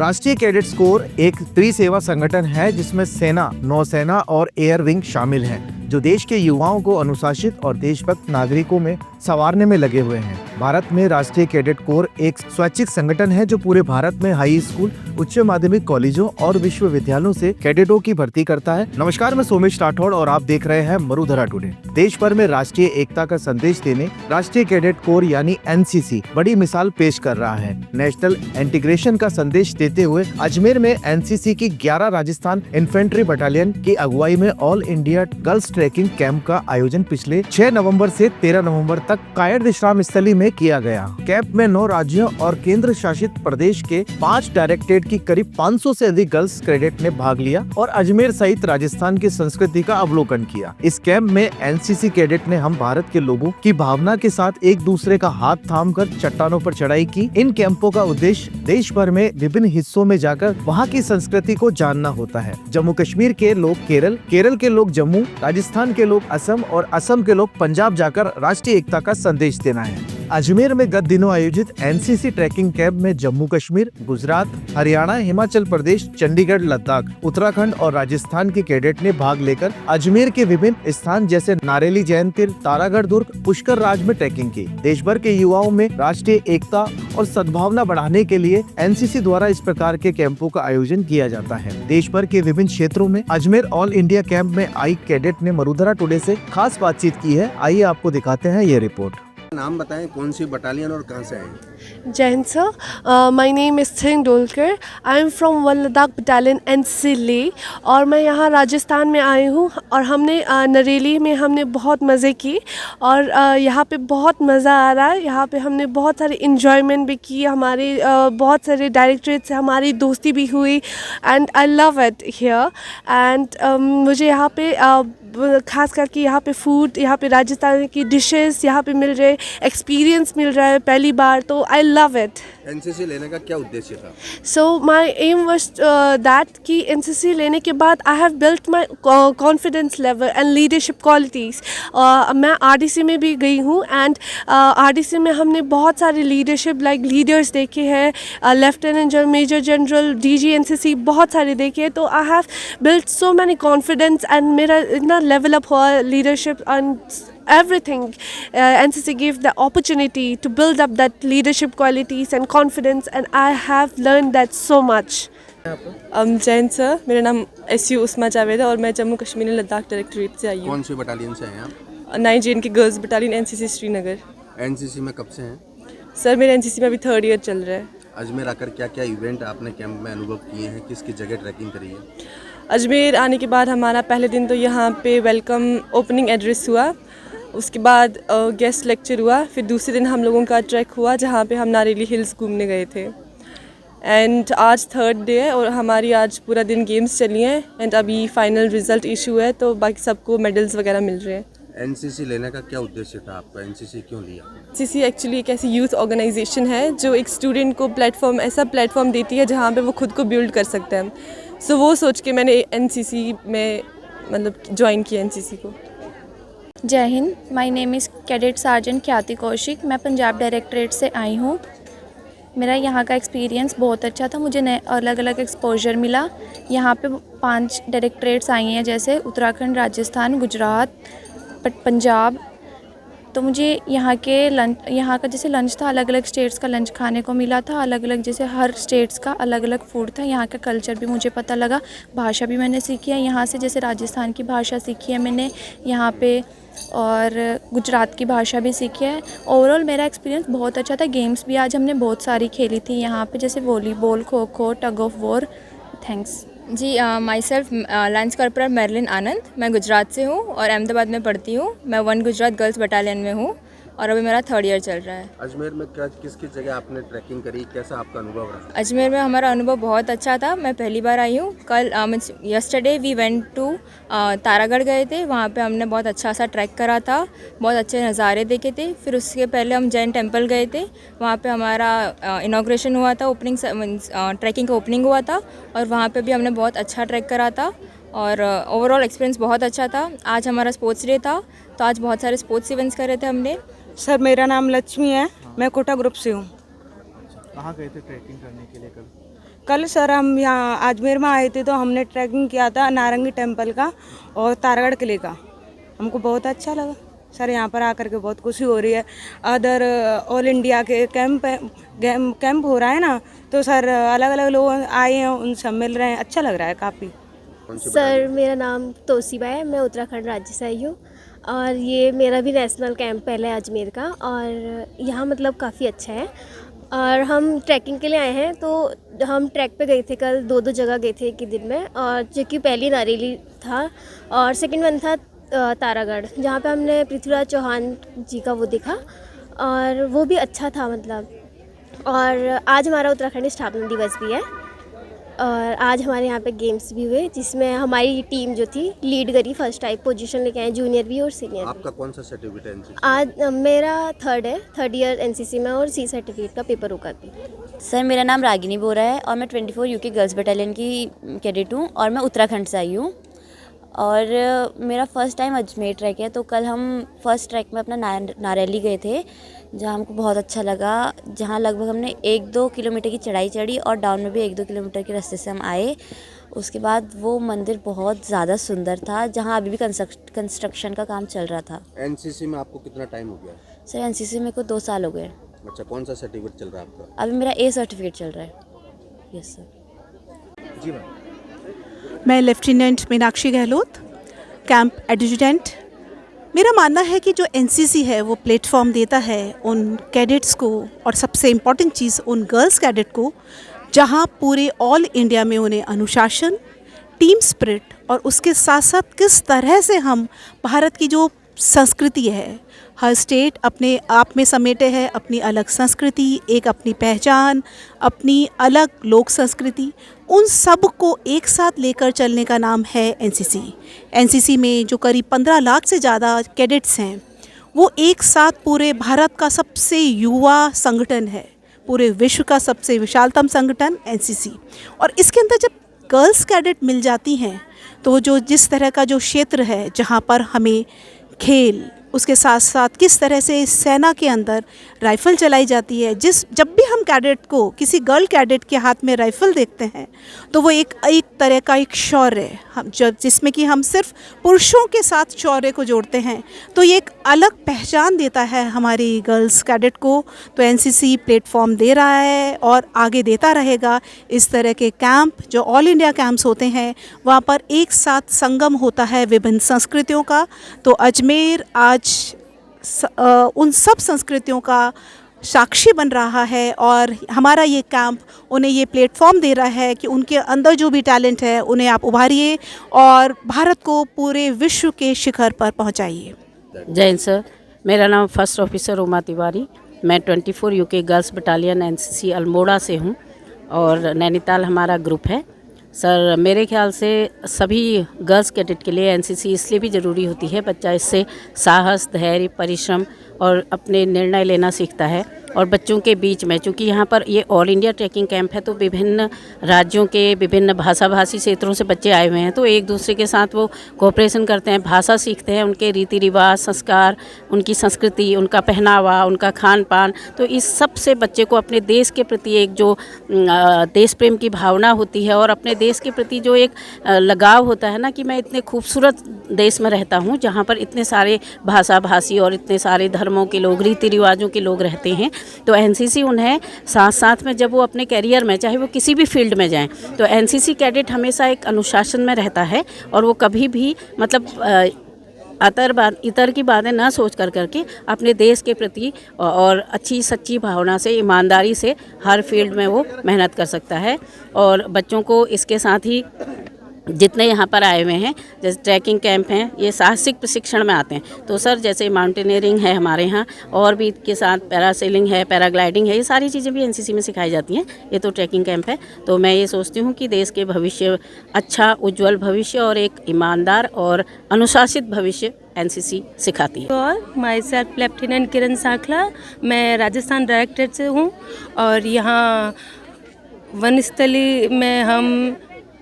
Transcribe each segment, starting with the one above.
राष्ट्रीय cadets corps एक त्रिसेवा संगठन है जिसमें सेना, नौसेना और एयर विंग शामिल हैं, जो देश के युवाओं को अनुशासित और देशभक्त नागरिकों में संवारने में लगे हुए हैं। भारत में राष्ट्रीय कैडेट कोर एक स्वैच्छिक संगठन है जो पूरे भारत में हाई स्कूल, उच्च माध्यमिक कॉलेजों और विश्वविद्यालयों से कैडेटों की भर्ती करता है। नमस्कार, मैं सोमेश राठौड़ और आप देख रहे हैं मरुधरा टुडे। देश भर में राष्ट्रीय एकता का संदेश देने राष्ट्रीय कैडेट कोर यानी एनसीसी बड़ी मिसाल पेश कर रहा है। नेशनल इंटीग्रेशन का संदेश देते हुए अजमेर में एनसीसी की 11 राजस्थान इन्फेंट्री बटालियन की अगुवाई में all India girls trekking camp का आयोजन पिछले 6 नवंबर से 13 नवंबर तक कायड़ विश्राम स्थली में किया गया। कैंप में 9 राज्यों और केंद्र शासित प्रदेश के 5 डायरेक्टरेट की करीब 500 से अधिक गर्ल्स कैडेट ने भाग लिया और अजमेर सहित राजस्थान की संस्कृति का अवलोकन किया। इस कैंप में एनसीसी कैडेट ने हम भारत के लोगों की भावना के साथ एक दूसरे का हाथ थामकर चट्टानों पर चढ़ाई की। इन कैंपों का उद्देश्य देश भर में विभिन्न हिस्सों में जाकर वहाँ की संस्कृति को जानना होता है। जम्मू कश्मीर के लोग केरल, केरल के लोग जम्मू, राजस्थान के लोग असम और असम के लोग पंजाब जाकर राष्ट्रीय एकता का संदेश देना है। अजमेर में गत दिनों आयोजित एनसीसी ट्रैकिंग कैंप में जम्मू कश्मीर, गुजरात, हरियाणा, हिमाचल प्रदेश, चंडीगढ़, लद्दाख, उत्तराखंड और राजस्थान के कैडेट ने भाग लेकर अजमेर के विभिन्न स्थान जैसे नारेली जैन तीर्थ, तारागढ़ दुर्ग, पुष्कर राज में ट्रैकिंग की। देश भर के युवाओं में राष्ट्रीय एकता और सद्भावना बढ़ाने के लिए एनसीसी द्वारा इस प्रकार के कैंपों का आयोजन किया जाता है। देश भर के विभिन्न क्षेत्रों में अजमेर ऑल इंडिया कैंप में आई कैडेट ने मरुधरा टुडे से खास बातचीत की है। आइए आपको दिखाते हैं ये रिपोर्ट। नाम बताएं, कौन सी बटालियन और कहां से आए? Jai Hind sir, my name is Singh Dolkar. I am from Ladakh Battalion NCC Leh और मैं यहाँ राजस्थान में आई हूँ और हमने नरेली में हमने बहुत मज़े किए और यहाँ पे बहुत मज़ा आ रहा है। यहाँ पे हमने बहुत सारे इन्जॉयमेंट भी की, हमारे बहुत सारे डायरेक्टरेट से हमारी दोस्ती भी हुई and I love it here. And मुझे यहाँ पे खास करके यहाँ पे फूड, यहाँ पे राजस्थान की डिशेस यहाँ पे मिल रहे, एक्सपीरियंस मिल रहा है पहली बार, तो आई लव इट। एनसीसी लेने का क्या उद्देश्य था? सो माई एम वॉज दैट कि एनसीसी लेने के बाद आई have built my confidence level and leadership qualities. मैं आरडीसी में भी गई हूँ एंड आरडीसी में हमने बहुत सारे लीडरशिप लाइक लीडर्स देखे हैं, lieutenant general, major general, DG NCC बहुत सारे देखे हैं। तो I have built so many confidence and मेरा इतना लेवल अप हुआ leadership and everything. NCC gave the opportunity to build up that leadership qualities and confidence and I have learned that so much. Jain sir, मेरा नाम SU उस्मा जावेद है और मैं Jammu Kashmir Ladakh directorate से आई हूँ। कौन सी बटालियन से हैं आप? 9 जैन की girls battalion NCC Srinagar. NCC में कब से हैं? सर मेरा एनसीसी में अभी 3rd ईयर चल रहा है। अजमेर आकर क्या क्या इवेंट आपने कैंप में अनुभव किए हैं, किसकी जगह ट्रैकिंग करी है? अजमेर आने के बाद हमारा पहले दिन तो यहाँ पे वेलकम ओपनिंग एड्रेस हुआ, उसके बाद गेस्ट लेक्चर हुआ, फिर दूसरे दिन हम लोगों का ट्रैक हुआ जहाँ पे हम नारेली हिल्स घूमने गए थे। एंड आज 3rd डे है और हमारी आज पूरा दिन गेम्स चली हैं एंड अभी फाइनल रिजल्ट इशू है तो बाकी सबको मेडल्स वगैरह मिल रहे हैं। एनसीसी लेने का क्या उद्देश्य था आपका? एनसीसी क्यों लिया? एनसीसी एक्चुअली एक ऐसी यूथ ऑर्गेनाइजेशन है जो एक स्टूडेंट को प्लेटफॉर्म, ऐसा प्लेटफॉर्म देती है जहाँ पे वो खुद को बिल्ड कर सकता है। सो वो सोच के मैंने एनसीसी में मतलब ज्वाइन किया एनसीसी को। जय Hind, my name is cadet sergeant ख्याति कौशिक। मैं पंजाब डायरेक्टरेट से आई हूँ। मेरा यहाँ का एक्सपीरियंस बहुत अच्छा था, मुझे नए अलग अलग एक्सपोजर मिला। यहाँ पे 5 डायरेक्टरेट्स आई हैं जैसे उत्तराखंड, राजस्थान, गुजरात, पंजाब। तो मुझे यहाँ का जैसे लंच था, अलग अलग स्टेट्स का लंच खाने को मिला था, अलग अलग जैसे हर स्टेट्स का अलग अलग फूड था। यहाँ का कल्चर भी मुझे पता लगा, भाषा भी मैंने सीखी है यहाँ से, जैसे राजस्थान की भाषा सीखी है मैंने यहाँ पे और गुजरात की भाषा भी सीखी है। ओवरऑल मेरा एक्सपीरियंस बहुत अच्छा था। गेम्स भी आज हमने बहुत सारी खेली थी यहाँ पे, जैसे volleyball, kho kho, tug of war. Thanks ji. Myself lance corporal Merlin Anand. मैं गुजरात से हूँ और अहमदाबाद में पढ़ती हूँ। मैं 1 गुजरात गर्ल्स बटालियन में हूँ और अभी मेरा 3rd ईयर चल रहा है। अजमेर में किसकी जगह आपने ट्रैकिंग करी, कैसा आपका अनुभव रहा? अजमेर में हमारा अनुभव बहुत अच्छा था। मैं पहली बार आई हूँ। कल yesterday we went to Taragarh गए थे, वहाँ पे हमने बहुत अच्छा सा ट्रैक करा था, बहुत अच्छे नज़ारे देखे थे। फिर उसके पहले हम जैन टेम्पल गए थे, वहाँ पे हमारा इनाग्रेशन हुआ था, ओपनिंग ट्रैकिंग का ओपनिंग हुआ था और वहाँ पे भी हमने बहुत अच्छा ट्रैक करा था और ओवरऑल एक्सपीरियंस बहुत अच्छा था। आज हमारा स्पोर्ट्स डे था तो आज बहुत सारे स्पोर्ट्स इवेंट्स करे थे हमने। सर मेरा नाम लक्ष्मी है, मैं कोटा ग्रुप से हूँ। कहाँ गए थे ट्रैकिंग करने के लिए कल? कल सर हम यहाँ अजमेर में आए थे तो हमने ट्रैकिंग किया था नारंगी टेम्पल का और तारागढ़ किले का। हमको बहुत अच्छा लगा सर, यहाँ पर आकर के बहुत खुशी हो रही है। अदर ऑल इंडिया के कैंप हो रहा है ना, तो सर अलग अलग लोग आए हैं, उनसे मिल रहे हैं, अच्छा लग रहा है काफ़ी। सर मेरा नाम तोसीबा है, मैं उत्तराखंड राज्य से आई हूँ और ये मेरा भी नेशनल कैंप पहले अजमेर का, और यहाँ मतलब काफ़ी अच्छा है। और हम ट्रैकिंग के लिए आए हैं, तो हम ट्रैक पे गए थे कल, दो जगह गए थे एक ही दिन में, और जो कि पहली नारेली था और सेकंड वन था तारागढ़, जहाँ पे हमने पृथ्वीराज चौहान जी का वो देखा और वो भी अच्छा था मतलब। और आज हमारा उत्तराखंड स्थापना दिवस भी है और आज हमारे यहाँ पे गेम्स भी हुए जिसमें हमारी टीम जो थी लीड करी, फर्स्ट टाइप पोजीशन लेके आए, जूनियर भी और सीनियर। आपका कौन सा सर्टिफिकेट है एनसीसी? आज मेरा थर्ड ईयर एनसीसी में और सी सर्टिफिकेट का पेपर होगा भी। सर मेरा नाम रागिनी बोरा है और मैं 24 यूके गर्ल्स बटालियन की कैडेट हूँ और मैं उत्तराखंड से आई हूँ। और मेरा फ़र्स्ट टाइम अजमेर ट्रैक है। तो कल हम फर्स्ट ट्रैक में अपना नारेली गए थे, जहाँ हमको बहुत अच्छा लगा, जहाँ लगभग हमने 1-2 किलोमीटर की चढ़ाई चढ़ी और डाउन में भी 1-2 किलोमीटर के रास्ते से हम आए। उसके बाद वो मंदिर बहुत ज़्यादा सुंदर था, जहाँ अभी भी कंस्ट्रक्शन का काम चल रहा था। एनसीसी में आपको कितना टाइम हो गया? सर एनसीसी में को 2 साल हो गए। अच्छा, कौन सा सर्टिफिकेट चल रहा है आपका? अभी मेरा ए सर्टिफिकेट चल रहा है। Yes sir. जी मैम। मैं lieutenant Meenakshi Gehlot, camp adjutant. मेरा मानना है कि जो एनसीसी है वो प्लेटफॉर्म देता है उन कैडेट्स को, और सबसे इम्पॉर्टेंट चीज़ उन गर्ल्स कैडेट को, जहां पूरे ऑल इंडिया में उन्हें अनुशासन, टीम स्पिरिट और उसके साथ साथ किस तरह से हम भारत की जो संस्कृति है, हर स्टेट अपने आप में समेटे है अपनी अलग संस्कृति, एक अपनी पहचान, अपनी अलग लोक संस्कृति, उन सब को एक साथ लेकर चलने का नाम है एनसीसी। एनसीसी में जो करीब 15 लाख से ज़्यादा कैडेट्स हैं, वो एक साथ पूरे भारत का सबसे युवा संगठन है, पूरे विश्व का सबसे विशालतम संगठन एनसीसी। और इसके अंदर जब गर्ल्स कैडेट मिल जाती हैं तो जो जिस तरह का जो क्षेत्र है जहाँ पर हमें खेल, उसके साथ साथ किस तरह से सेना के अंदर राइफ़ल चलाई जाती है, जब भी हम कैडेट को, किसी गर्ल कैडेट के हाथ में राइफ़ल देखते हैं तो वो एक तरह का एक शौर्य हम जिसमें कि हम सिर्फ पुरुषों के साथ शौर्य को जोड़ते हैं, तो ये एक अलग पहचान देता है हमारी गर्ल्स कैडेट को। तो एनसीसी प्लेटफॉर्म दे रहा है और आगे देता रहेगा। इस तरह के कैंप जो ऑल इंडिया कैंप्स होते हैं, वहाँ पर एक साथ संगम होता है विभिन्न संस्कृतियों का। तो अजमेर आज उन सब संस्कृतियों का साक्षी बन रहा है और हमारा ये कैंप उन्हें ये प्लेटफॉर्म दे रहा है कि उनके अंदर जो भी टैलेंट है उन्हें आप उभारिए और भारत को पूरे विश्व के शिखर पर पहुंचाइए। जय हिंद सर, मेरा नाम फर्स्ट ऑफिसर उमा तिवारी, मैं 24 UK girls battalion NCC Almora से हूँ और नैनीताल हमारा ग्रुप है। सर मेरे ख्याल से सभी गर्ल्स कैडेट के लिए एनसीसी इसलिए भी ज़रूरी होती है, बच्चा इससे साहस, धैर्य, परिश्रम और अपने निर्णय लेना सीखता है। और बच्चों के बीच में, चूँकि यहाँ पर ये ऑल इंडिया ट्रैकिंग कैंप है, तो विभिन्न राज्यों के विभिन्न भाषाभाषी क्षेत्रों से बच्चे आए हुए हैं, तो एक दूसरे के साथ वो कोऑपरेशन करते हैं, भाषा सीखते हैं, उनके रीति रिवाज, संस्कार, उनकी संस्कृति, उनका पहनावा, उनका खान पान। तो इस सब से बच्चे को अपने देश के प्रति एक जो देश प्रेम की भावना होती है और अपने देश के प्रति जो एक लगाव होता है ना, कि मैं इतने खूबसूरत देश में रहता हूँ जहाँ पर इतने सारे भाषा भाषी और इतने सारे धर्मों के लोग, रीति रिवाजों के लोग रहते हैं। तो एनसीसी उन्हें साथ साथ में जब वो अपने करियर में, चाहे वो किसी भी फील्ड में जाएं, तो एनसीसी कैडेट हमेशा एक अनुशासन में रहता है और वो कभी भी मतलब इतर की बातें ना सोच करके अपने देश के प्रति और अच्छी सच्ची भावना से, ईमानदारी से हर फील्ड में वो मेहनत कर सकता है। और बच्चों को इसके साथ ही जितने यहाँ पर आए हुए हैं, जैसे ट्रैकिंग कैंप हैं, ये साहसिक प्रशिक्षण में आते हैं। तो सर जैसे माउंटेनियरिंग है हमारे यहाँ, और भी के साथ पैरासेलिंग है, पैराग्लाइडिंग है, ये सारी चीज़ें भी एनसीसी में सिखाई जाती हैं। ये तो ट्रैकिं कैंप है। तो मैं ये सोचती हूँ कि देश के भविष्य, अच्छा उज्जवल भविष्य और एक ईमानदार और अनुशासित भविष्य एनसीसी सिखाती है। और माई सेल्फ लेफ्टिनेंट किरण सांखला, मैं राजस्थान डायरेक्टरेट से हूँ और यहाँ वनस्थली में हम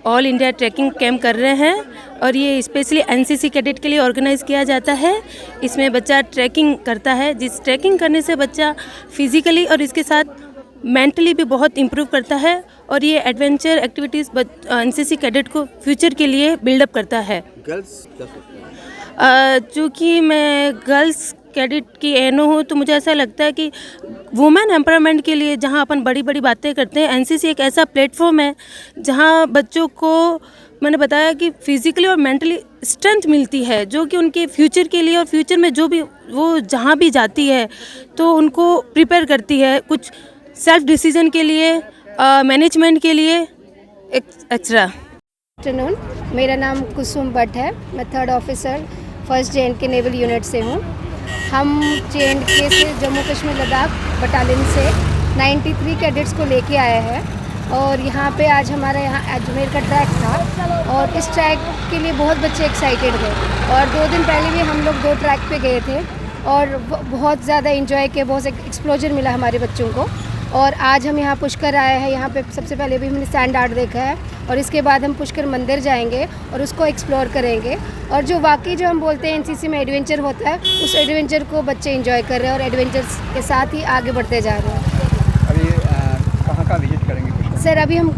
ऑल इंडिया ट्रैकिंग कैंप कर रहे हैं और ये स्पेशली एनसीसी कैडेट के लिए ऑर्गेनाइज़ किया जाता है। इसमें बच्चा ट्रैकिंग करता है, जिस ट्रैकिंग करने से बच्चा फिज़िकली और इसके साथ मेंटली भी बहुत इम्प्रूव करता है और ये एडवेंचर एक्टिविटीज़ एनसीसी कैडेट को फ्यूचर के लिए बिल्डअप करता है। गर्ल्स क्या सोचते हैं? चूँकि मैं गर्ल्स कैडेट की एनो हूँ तो मुझे ऐसा लगता है कि वुमेन एम्पावरमेंट के लिए जहाँ अपन बड़ी बड़ी बातें करते हैं, एनसीसी एक ऐसा प्लेटफॉर्म है जहाँ बच्चों को मैंने बताया कि फिज़िकली और मेंटली स्ट्रेंथ मिलती है, जो कि उनके फ्यूचर के लिए और फ्यूचर में जो भी वो जहाँ भी जाती है तो उनको प्रिपेयर करती है कुछ सेल्फ डिसीजन के लिए, मैनेजमेंट के लिए एक्स्ट्रा। आफ्टरनून, मेरा नाम कुसुम भट्ट है। मैं 3rd officer 1st JNK naval unit से हूँ। हम JNK से जम्मू कश्मीर लद्दाख बटालियन से 93 कैडेट्स को लेके आए हैं और यहाँ पे आज हमारा यहाँ अजमेर का ट्रैक था और इस ट्रैक के लिए बहुत बच्चे एक्साइटेड थे और 2 दिन पहले भी हम लोग 2 ट्रैक पे गए थे और बहुत ज़्यादा एंजॉय किया, बहुत एक्सप्लोजर मिला हमारे बच्चों को। और आज हम यहाँ पुष्कर आए हैं। यहाँ पे सबसे पहले भी हमने सैंड आर्ट देखा है और इसके बाद हम पुष्कर मंदिर जाएंगे और उसको एक्सप्लोर करेंगे। और जो वाकई जो हम बोलते हैं एनसीसी में एडवेंचर होता है, उस एडवेंचर को बच्चे एंजॉय कर रहे हैं और एडवेंचर्स के साथ ही आगे बढ़ते जा रहे हैं। अभी कहाँ का विजिट करेंगे पुष्कर? सर अभी हम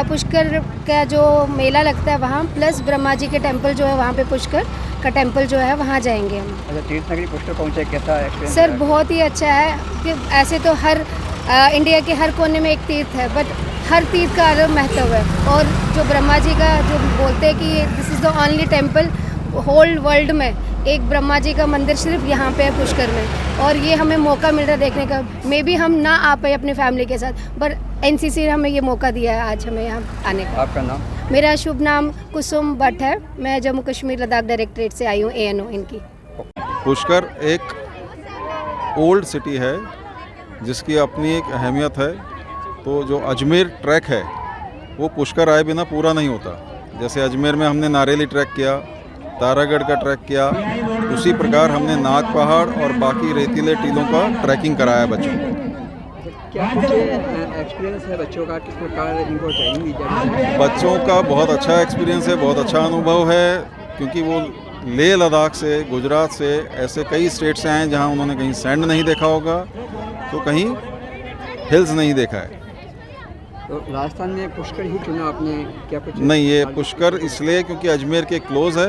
पुष्कर का जो मेला लगता है वहाँ, प्लस ब्रह्मा जी के टेम्पल जो है वहाँ पे पुष्कर का टेम्पल जो है वहाँ जाएंगे हम। अच्छा, तीर्थ नगरी पुष्कर पहुँचे, कैसा एक्सपीरियंस? सर बहुत ही अच्छा है कि ऐसे तो हर इंडिया के हर कोने में एक तीर्थ है, बट हर तीर्थ का अलग महत्व है। और जो ब्रह्मा जी का जो बोलते हैं कि this is the only temple whole world में, एक ब्रह्मा जी का मंदिर सिर्फ यहाँ पे है पुष्कर में। और ये हमें मौका मिल रहा है देखने का। मे बी हम ना आ पाए अपनी फैमिली के साथ, पर एनसीसी ने हमें ये मौका दिया है आज हमें यहाँ आने का। आपका नाम? मेरा शुभ नाम कुसुम भट्ट है। मैं जम्मू कश्मीर लद्दाख डायरेक्टरेट से आई हूँ, ANO इनकी। पुष्कर एक ओल्ड सिटी है जिसकी अपनी एक अहमियत है। तो जो अजमेर ट्रैक है वो पुष्कर आए बिना पूरा नहीं होता। जैसे अजमेर में हमने नारेली ट्रैक किया, तारागढ़ का ट्रैक किया, उसी प्रकार हमने नाग पहाड़ और बाकी रेतीले टीलों का ट्रैकिंग कराया बच्चों को। क्या एक्सपीरियंस है बच्चों का, किस प्रकार इनको ट्रेनिंग दी जाती है? बच्चों का बहुत अच्छा एक्सपीरियंस है, बहुत अच्छा अनुभव है, क्योंकि वो लेह लद्दाख से, गुजरात से, ऐसे कई स्टेट से आए हैं जहाँ उन्होंने कहीं सैंड नहीं देखा होगा तो कहीं हिल्स नहीं देखा है। तो राजस्थान में पुष्कर ही चुना आपने, क्या कुछ? नहीं, ये पुष्कर इसलिए क्योंकि अजमेर के क्लोज है,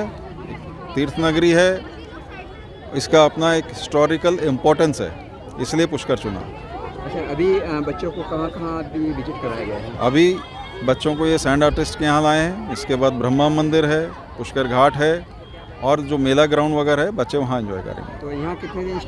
तीर्थ नगरी है, इसका अपना एक हिस्टोरिकल इम्पोर्टेंस है, इसलिए पुष्कर चुना। अच्छा, अभी बच्चों को कहाँ कहाँ अभी विजिट कराया गया है? अभी बच्चों को ये सैंड आर्टिस्ट के यहाँ लाए हैं, इसके बाद ब्रह्मा मंदिर है, पुष्कर घाट है और जो मेला ग्राउंड वगैरह है, बच्चे वहाँ एंजॉय करेंगे। तो यहाँ कितने दिन